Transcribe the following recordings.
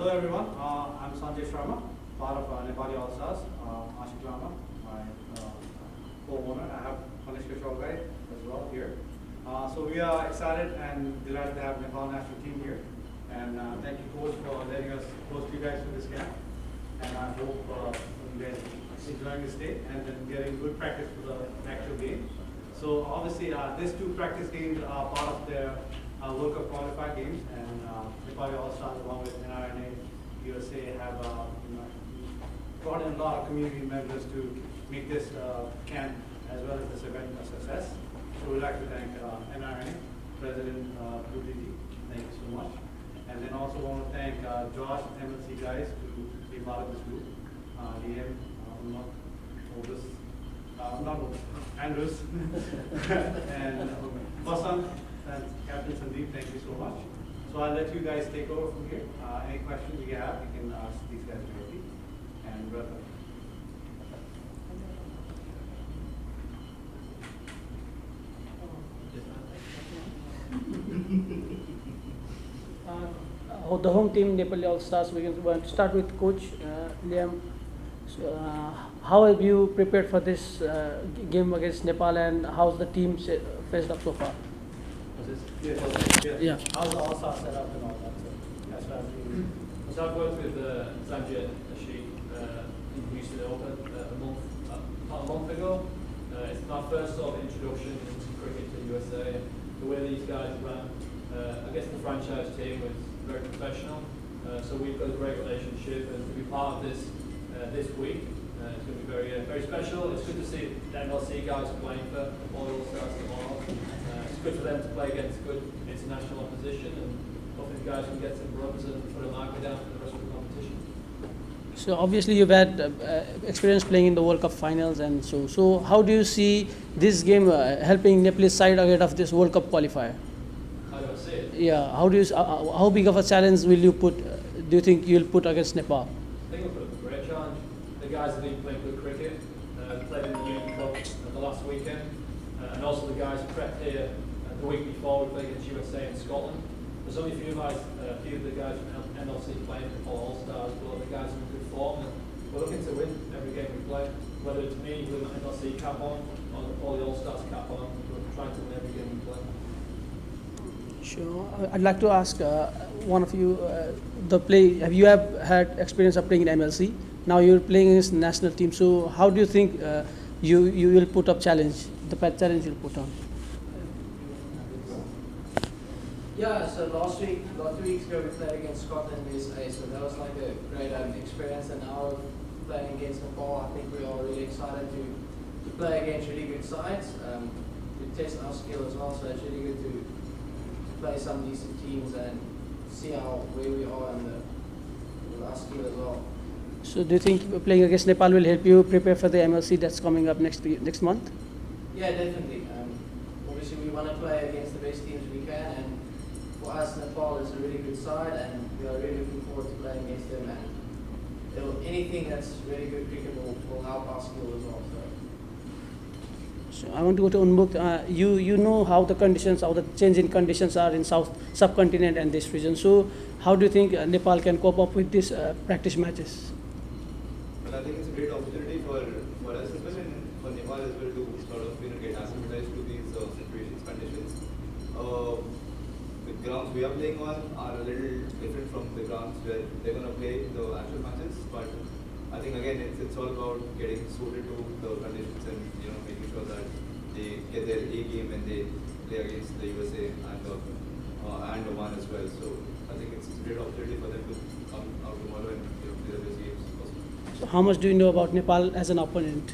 Hello everyone, I'm Sanjay Sharma, part of Nepali All Stars, Ashik Lama, my co-owner. I have Kanishka Shogai as well here. So we are excited and delighted to have Nepal national team here. And thank you coach for letting us host you guys for this camp. And I hope you guys enjoying this day and then getting good practice for the actual game. So obviously these two practice games are part of their World Cup qualified games, and Nepali All Stars along with NRNA USA have brought in a lot of community members to make this camp as well as this event a success. So we'd like to thank NRNA President Budidi, thank you so much. And then also want to thank Josh and MLC guys to be part of this group. Liam, Otis, not Otis, Andrews, and Vasant. And Captain Sandeep, thank you so much. So I'll let you guys take over from here. Any questions you have, you can ask these guys directly. And welcome. The home team, Nepali All Stars, we can start with Coach Liam. So, how have you prepared for this game against Nepal, and how's the team faced up so far? Yes. Yeah. How's the All Star set up and all that? That's what So I've worked with Sanjay Ashik in Houston Open about a month ago. It's my first sort of introduction into cricket to USA. The way these guys ran, I guess the franchise team was very professional. So we've got a great relationship, and to be part of this this week, it's going to be very special. It's good to see the MLC guys playing for all the All Stars tomorrow. It's good for them to play against good international opposition, and hopefully the guys can get some runs and put a marker down for the rest of the competition. So obviously you've had experience playing in the World Cup finals, and so how do you see this game helping Nepalese side ahead of this World Cup qualifier? How do I see it? Yeah, how do you how big of a challenge will you put? Do you think you'll put against Nepal? I think we'll put up a great challenge. The guys have been playing good cricket, played in the Union Cup the last weekend, and also the guys prepped here the week before we played against USA in Scotland. There's only a few of the guys from MLC playing for All Stars, but the guys are in good form, and we're looking to win every game we play. Whether it's me with my MLC cap on or the All Stars cap on, we're trying to win every game we play. Sure. I'd like to ask one of you, have you had experience of playing in MLC? Now you're playing against the national team, so how do you think you will put up challenge, the challenge you'll put on? Yeah, so last week, about 2 weeks ago, we played against Scotland USA, so that was like a great experience. And now playing against Nepal, I think we are really excited to play against really good sides, to test our skill as well. So it's really good to play some decent teams and see where we are with our skill as well. So do you think playing against Nepal will help you prepare for the MLC that's coming up next month? Yeah, definitely. Obviously, we want to play against the best teams we can, and for us, Nepal is a really good side, and we are really looking forward to playing against them. And anything that's really good cricket will help our skill as well. So I want to go to Unmuk. You know how the conditions, how the change in conditions are in South subcontinent and this region. So how do you think Nepal can cope up with these practice matches? Well, I think it's a great opportunity for us as well, and for Nepal as well to sort of get acclimatized to these situations, conditions. The grounds we are playing on are a little different from the grounds where they're going to play the actual matches, but I think again it's all about getting suited to the conditions and making sure that they get their A game and they play against the USA and Oman as well. So I think it's a great opportunity for them to come out tomorrow and play the best games possible. So how much do you know about Nepal as an opponent?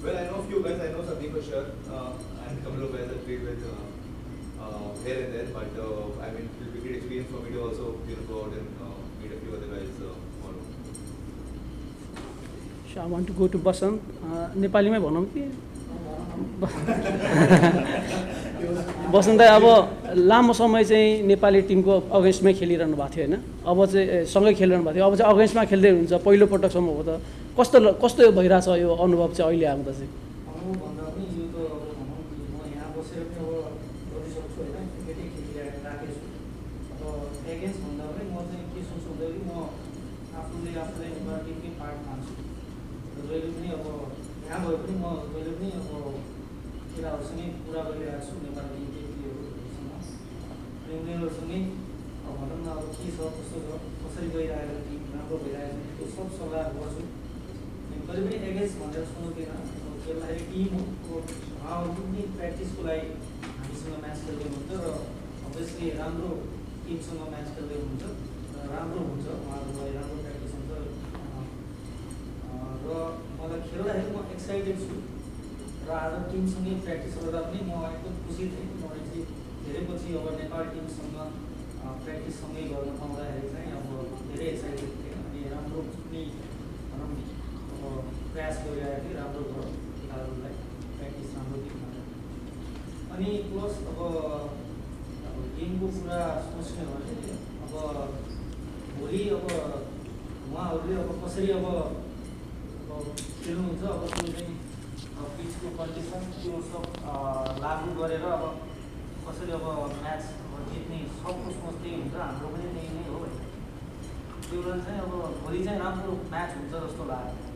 Well, I know a few guys. I know Sandeep for sure, and a couple of guys I played with here and there. But I mean, it will be a great experience for me to also go out and meet a few other guys tomorrow. So I want to go to Basant. नेपालीमै भनौँ कि बसन्त अब लामो समय चाहिँ Nepali Timko अगेन्स्टमै खेलिरहनु भएको थियो होइन, अब चाहिँ सँगै खेलिरहनु भएको थियो, अब चाहिँ अगेन्स्टमा खेल्दै हुन्छ पहिलो पटकसम्म हो त कस्तो भइरहेछ यो अनुभव चाहिँ अहिले आउँदा चाहिँ? भन्दा पनि यो त अब भनौँ म यहाँ बसेर पनि अब गरिसक्छु होइन, क्रिकेटै खेलिरहेर राखेको छु। अब एगेन्स्ट भन्दा पनि म चाहिँ के सोच्दाखेरि म आफूले एउटा टिमकै पार्ट मान्छु र जहिले पनि अब यहाँ भए पनि म जहिले पनि अब केटाहरूसँगै कुरा गरिरहेको छु नेपाली केटीहरूसँग र उनीहरूसँगै अब भनौँ न अब के छ कस्तो छ कसरी गइरहेको टिम राम्रो भइरहेको छ त्यो सब सल्लाह गर्छु अनि कहिले पनि एगेन्स्ट भनेर सोच्दैन खेल्दाखेरि टिम हो उहाँहरू पनि प्र्याक्टिसको लागि हामीसँग म्याच खेल्दै हुन्छ र अभियसली राम्रो टिमसँग म्याच खेल्दै हुन्छ र राम्रो हुन्छ उहाँहरूलाई राम्रो प्र्याक्टिस हुन्छ र मलाई खेल्दाखेरि म एक्साइटेड छु र आज टिमसँगै प्र्याक्टिस गर्दा पनि म एकदम खुसी थिएँ किनभने चाहिँ धेरै पछि अब नेपाल टिमसँग प्र्याक्टिससँगै गर्न पाउँदाखेरि चाहिँ अब धेरै एक्साइटेड थिएँ अनि राम्रो पनि भनौँ अब प्रयास गरिरहेको थिएँ राम्रो गरौँ केटाहरूलाई प्र्याक्टिस राम्रो दिउँ अनि प्लस अब गेमको कुरा सोच्ने हो भने अब भोलि अब उहाँहरूले अब कसरी अब खेल्नुहुन्छ अब त्यो चाहिँ पिचको कन्डिसन त्यो सब लागु गरेर अब कसरी अब म्याच जित्ने सबको सोच त्यही हुन्छ हाम्रो पनि त्यही नै हो होइन त्यो बेला चाहिँ अब भोलि चाहिँ राम्रो म्याच हुन्छ जस्तो लाग्यो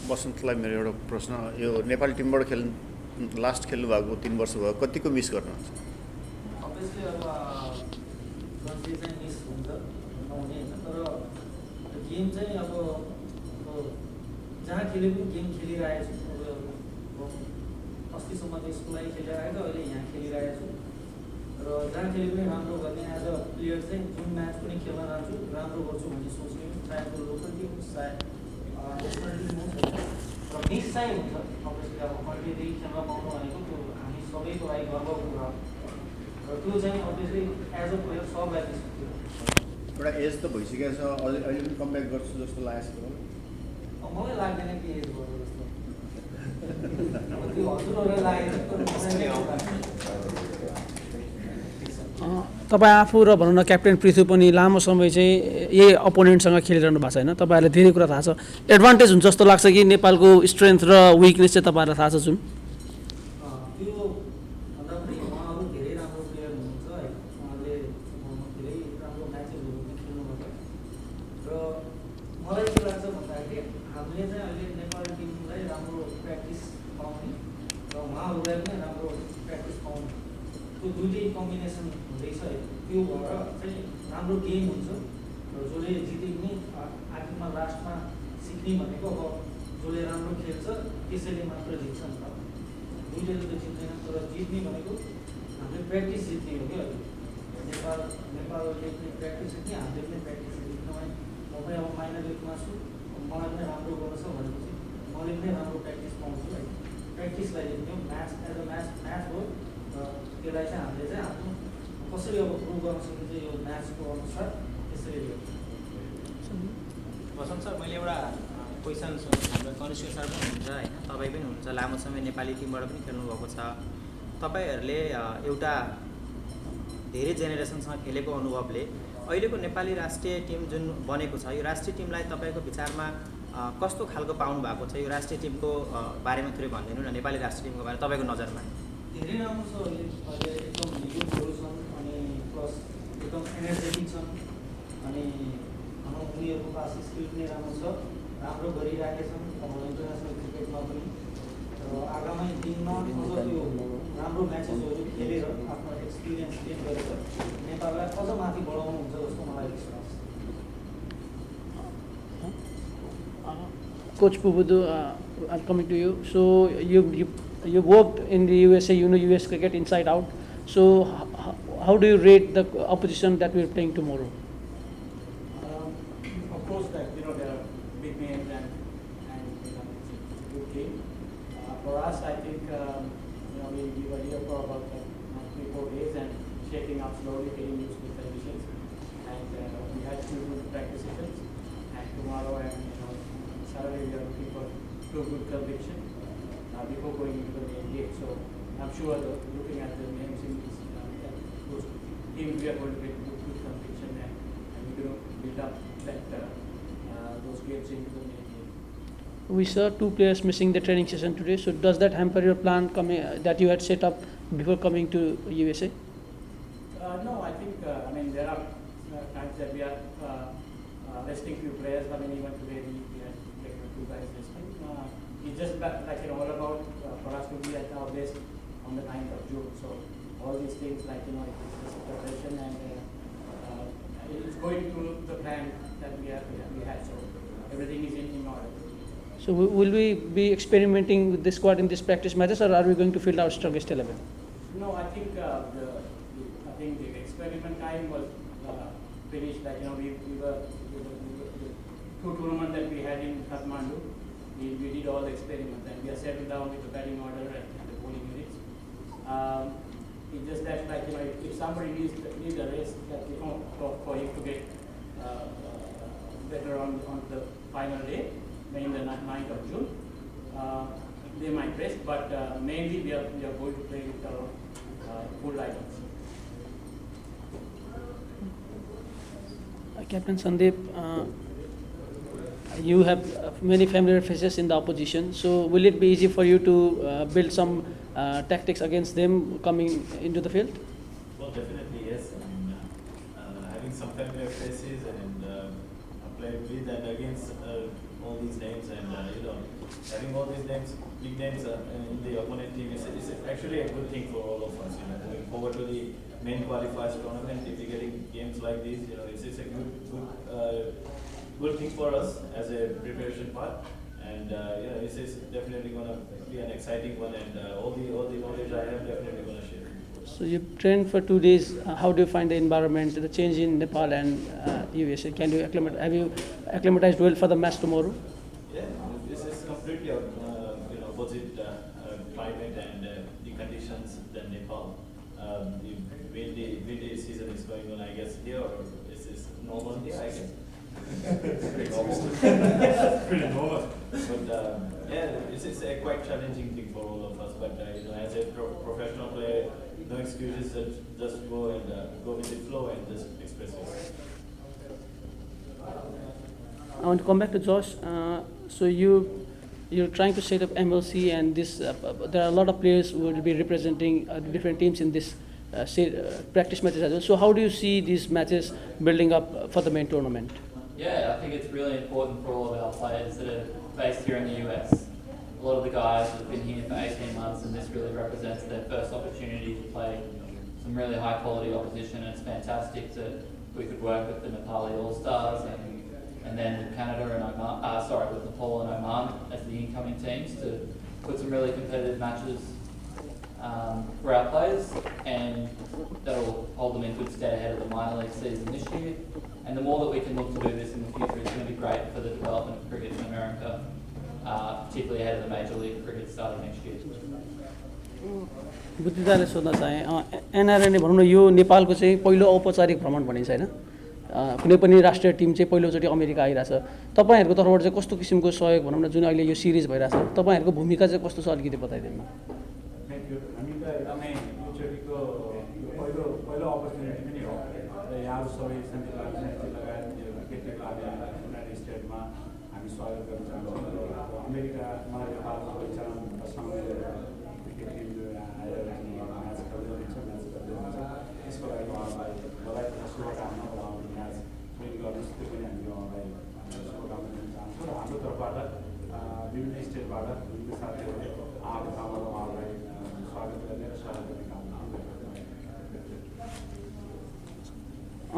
वसन्तलाई मेरो एउटा प्रश्न यो नेपाली टिमबाट लास्ट खेल्नु भएको 3 वर्ष भयो कतिको मिस गर्नुहुन्छ अभियसली अब रन्जी चाहिँ मिस हुन्छ नहुने होइन तर गेम चाहिँ अब जहाँ खेले पनि गेम खेलिरहेको छु अब अस्तिसम्म त यसको लागि खेलिरहेको अहिले यहाँ खेलिरहेको छु र जहाँ खेले पनि राम्रो गर्ने एज अ प्लेयर चाहिँ जुन म्याच पनि खेल्न जान्छु राम्रो गर्छु भन्ने सोच्ने चाहे त्यो लोकल टिम होस् चाहे नेसनल टिम होस् र मिस चाहिँ हुन्छ अभियसली अब कन्ट्रीदेखि खेल्न पाउनु भनेको त्यो हामी सबैको लागि गर्वको कुरा हो र त्यो चाहिँ अभियसली एज अ प्लेयर सबलाई मिस हुन्छ एउटा एज त भइसकेको छ अहिले पनि कमब्याक गर्छु जस्तो लागेको छ मलाई लाग्दैन कि एज गर्नु जस्तो त्यो हजुरहरूलाई लागेको तपाईँ आफू र भनौँ न क्याप्टेन पृथ्वी पनि लामो समय चाहिँ यही अपोनेन्टसँग खेलिरहनु भएको छ होइन तपाईँहरूलाई धेरै कुरा थाहा छ एडभान्टेज हुन्छ जस्तो लाग्छ कि नेपालको स्ट्रेन्थ र विकनेस चाहिँ तपाईँहरूलाई थाहा छ जुन त्यो भन्दा पनि उहाँहरू धेरै राम्रो प्लेयर हुनुहुन्छ है उहाँले धेरै राम्रो म्याचेसहरू पनि खेल्नुभयो र मलाई के लाग्छ भन्दाखेरि हामीले चाहिँ अहिले नेपाली टिमलाई राम्रो प्र्याक्टिस पाउने र उहाँहरूलाई पनि राम्रो प्र्याक्टिस पाउने त्यो दुइटै कम्बिनेसन हुँदैछ है त्यो भएर चाहिँ राम्रो गेम हुन्छ र जसले जिते पनि आखिरमा लास्टमा सिक्ने भनेको अब जसले राम्रो खेल्छ त्यसैले मात्र जित्छ नि त दुइटैले त जित्दैन तर जित्ने भनेको हामीले प्र्याक्टिस जित्ने हो क्या नेपालले पनि प्र्याक्टिस जित्ने हामीले पनि प्र्याक्टिस जित्ने किनभने म पनि अब माइनर लिगमा छु मलाई पनि राम्रो गर्छ भनेपछि मैले पनि राम्रो प्र्याक्टिस पाउँछु है प्र्याक्टिसलाई जित्ने म्याच एज अ म्याच हो र त्यसलाई चाहिँ हामीले चाहिँ आफ्नो कसरी अब प्रुभ गर्न सकिन्छ यो म्याचको अनुसार त्यसरी हो वसन्त सर मैले एउटा क्वेसन सोधेँ हाम्रो कनिष्क सर पनि हुन्छ होइन तपाईँ पनि हुनुहुन्छ लामो समय नेपाली टिमबाट पनि खेल्नुभएको छ तपाईँहरूले एउटा धेरै जेनेरेसनसँग खेलेको अनुभवले अहिलेको नेपाली राष्ट्रिय टिम जुन बनेको छ यो राष्ट्रिय टिमलाई तपाईँको विचारमा कस्तो खालको पाउनु भएको छ यो राष्ट्रिय टिमको बारेमा थोरै भनिदिनु न नेपाली राष्ट्रिय टिमको बारेमा तपाईँको नजरमा धेरै राम्रो छ अहिले एकदम युथहरू छन् अनि प्लस एकदम एनर्जेटिक छन् अनि भनौँ उनीहरूको पास स्किल पनि राम्रो छ राम्रो गरिरहेका छन् अब इन्टरनेसनल क्रिकेटमा पनि र आगामी दिनमा अझ त्यो राम्रो म्याचेसहरू खेलेर आफ्नो एक्सपिरियन्स गेन गरेर नेपाललाई अझ माथि बढाउनुहुन्छ जस्तो मलाई विश्वास छ Coach Pubudu, I'm coming to you. So you worked in the USA, you know US cricket inside out. So how do you rate the opposition that we're playing tomorrow? Of course, that there are big names and it's a good game. For us, I think we were here for about 3-4 days and shaping up slowly, getting used to the conditions, and we had 2 good practice sessions. And tomorrow and Saturday we are looking for 2 good conviction before going into the main game. So I'm sure looking at the names in those teams, we are going to get good conviction and we're going to build up those games into the main game. We saw 2 players missing the training session today. So does that hamper your plan that you had set up before coming to USA? No, I think there are times that we are resting few players. I mean, even today we had like 2 guys resting. It's just that, like, all about for us to be at our best on the 9th of June. So all these things, like, it's just a preparation, and it's going through the plan that we had. So everything is in order. So will we be experimenting with this squad in this practice matches, or are we going to field our strongest 11? No, I think the experiment time was finished. Like, we were the 2 tournaments that we had in Kathmandu. We did all the experiments, and we are settled down with the batting order and the bowling units. It's just that, like, if somebody needs a rest, that, for him to get better on the final day, in the 9th of June, they might rest, but mainly we are going to play with our full lineups. Captain Sandeep, you have many familiar faces in the opposition, so will it be easy for you to build some tactics against them coming into the field? Well, definitely yes. I mean, having some familiar faces and playing with and against all these names, and having all these names, big names in the opponent team is actually a good thing for all of us. Moving forward to the main qualifiers tournament, if you're getting games like these, it's a good thing for us as a preparation part. And this is definitely going to be an exciting one, and all the knowledge I have definitely going to share. So you trained for 2 days. How do you find the environment, the change in Nepal and USA? Have you acclimatized well for the match tomorrow? Yeah, this is completely opposite climate and the conditions than Nepal. The windy season is going on, I guess, here, or this is normal here, I guess. Pretty normal. Pretty normal. But it's a quite challenging thing for all of us. But as a professional player, no excuses. Just go with the flow and just express yourself. I want to come back to Josh. So you're trying to set up MLC, and this there are a lot of players who will be representing different teams in this practice matches as well. So how do you see these matches building up for the main tournament? Yeah, I think it's really important for all of our players that are based here in the US. A lot of the guys have been here for 18 months, and this really represents their first opportunity to play some really high quality opposition. And it's fantastic that we could work with the Nepali All-Stars and then with Canada and Oman, with Nepal and Oman as the incoming teams to put some really competitive matches for our players, and that'll hold them in good stead ahead of the minor league season this year. And the more that we can look to do this in the future, it's going to be great for the development of cricket in America, particularly ahead of the Major League Cricket starting next year. बुद्धिदाले सोध्न चाहेँ NRNA भनौँ न यो नेपालको चाहिँ पहिलो औपचारिक भ्रमण भनिन्छ होइन कुनै पनि राष्ट्रिय टिम चाहिँ पहिलोचोटि अमेरिका आइरहेछ तपाईँहरूको तर्फबाट चाहिँ कस्तो किसिमको सहयोग भनौँ न जुन अहिले यो सिरिज भइरहेछ तपाईँहरूको भूमिका चाहिँ कस्तो छ अलिकति बताइदिनु थ्याङ्क यू हामी त एकदमै योचोटिको पहिलो अपर्च्युनिटी पनि हो र यहाँहरू सबै सेन्ट्रल लगायत क्रिकेट युनाइटेड स्टेटमा हामी स्वागत गर्न चाहन्छौँ अमेरिकामा नेपालको परिचालनसँग क्रिकेट टिम जो यहाँ आएर म्याच खेल्दै हुन्छ त्यसको लागि उहाँहरूलाई बधाई तथा शुभकामना र उहाँहरू म्याच विन गर्नुहोस् त्यो पनि हामीले उहाँलाई शुभकामना दिन चाहन्छौँ र हाम्रो तर्फबाट विभिन्न स्टेटबाट विभिन्न साथीहरूले आएको ठाउँबाट उहाँहरूलाई स्वागत गर्ने र स्वागत गर्ने काम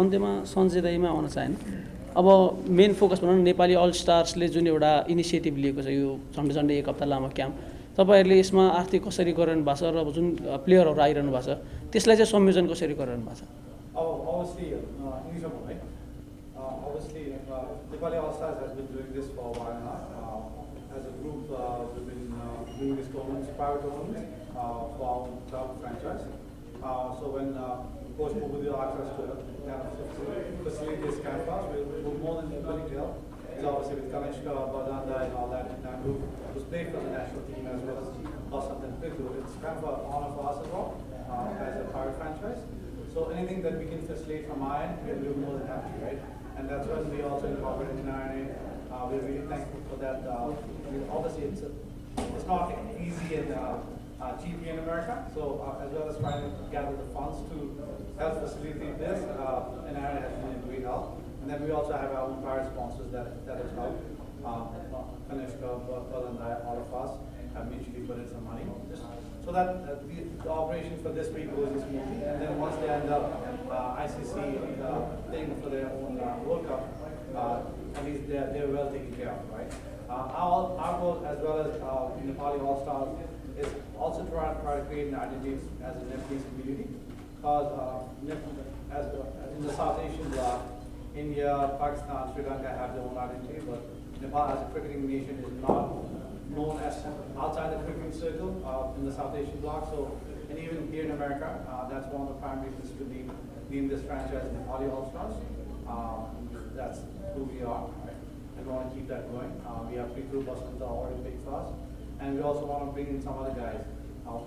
अन्त्यमा सञ्जय दाईमा आउन चाहेन अब मेन फोकस भनौँ न नेपाली अल स्टार्सले जुन एउटा इनिसिएटिभ लिएको छ यो झन्डै 1 हप्ता लामो क्याम्प तपाईँहरूले यसमा आर्थिक कसरी गरिरहनु भएको छ र जुन प्लेयरहरू आइरहनु भएको छ त्यसलाई चाहिँ संयोजन कसरी गरिरहनु भएको छ Obviously, Nepali All Stars has been doing this for a while now. As a group, we've been doing these tournaments, private tournaments, for our club franchise. So when Coach Mubudil asked us to facilitate this campus, we're more than willing to help. So obviously with Kanishka, Badanda and all that group who's played for the national team as well as something to do. It's kind of an honor for us as well, as a private franchise. So anything that we can facilitate from our end, we're more than happy, right? And that's when we also incorporated in RNA. We're really thankful for that. Obviously, it's not easy and cheap in America. So as well as trying to gather the funds to help facilitate this, NRA has been then we also have our own private sponsors that has helped. Kanishka, Berkel, and I, all of us have mutually put in some money, just so that the operation for this week goes smoothly. And then once they end up ICC playing for their own World Cup, at least they're well taken care of, right? Our goal, as well as Nepali All Stars, is also to try to create an identity as a Nepalese community, because as in the South Asian bloc, India, Pakistan, Sri Lanka have their own identity, but Nepal as a cricketing nation is not known as outside the cricketing circle in the South Asian bloc. So, and even here in America, that's one of the primary reasons to name this franchise Nepali All Stars. That's who we are, right? And we want to keep that going. We have Pitru Basant already big for us, and we also want to bring in some other guys,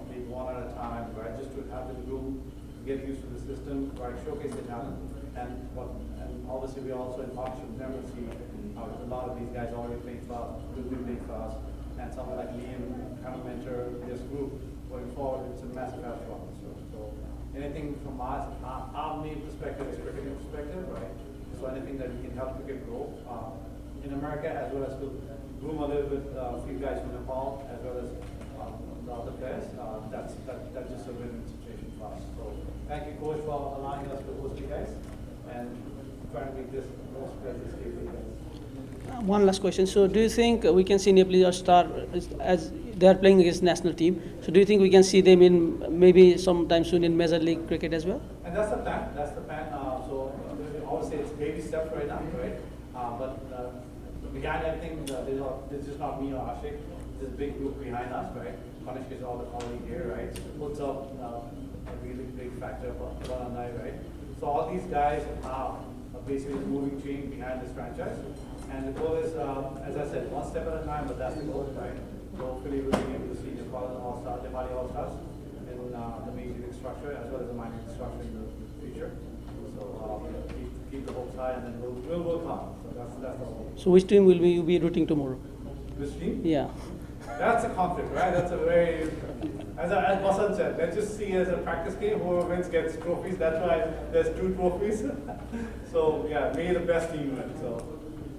maybe one at a time, right? Just to have the group get used to the system, right? Showcase the talent, and obviously we are also in partnership with Embassy. A lot of these guys already playing for us, will be playing for us, and someone like Liam kind of mentor this group going forward. It's a massive help for us. So anything from us, our main perspective is cricketing perspective, right? So anything that we can help cricket grow in America, as well as to groom a little bit a few guys from Nepal, as well as the other players, that's just a win-win situation for us. So thank you, Coach, for allowing us to host you guys and trying to make this most pleasant day for you guys. One last question. So, do you think we can see Nepali All Star as they are playing against national team? So, do you think we can see them in maybe sometime soon in Major League Cricket as well? And that's the plan. That's the plan. So, obviously, it's baby steps right now, right? But behind everything, there's just not me or Ashik. There's a big group behind us, right? Kanishka is already here, right? Puts up a really big factor for Balandai, right? So, all these guys are basically the moving chain behind this franchise. And the goal is, as I said, one step at a time, but that's the goal, right? So hopefully we'll be able to see Nepali All Stars in the major league structure as well as the minor league structure in the future. So keep the hopes high, and then we'll work hard. So that's the goal. So which team will you be rooting tomorrow? Which team? Yeah. That's a conflict, right? That's a very, as Basant said, let's just see as a practice game. Whoever wins gets trophies. That's why there's 2 trophies. So yeah, may the best team win. So.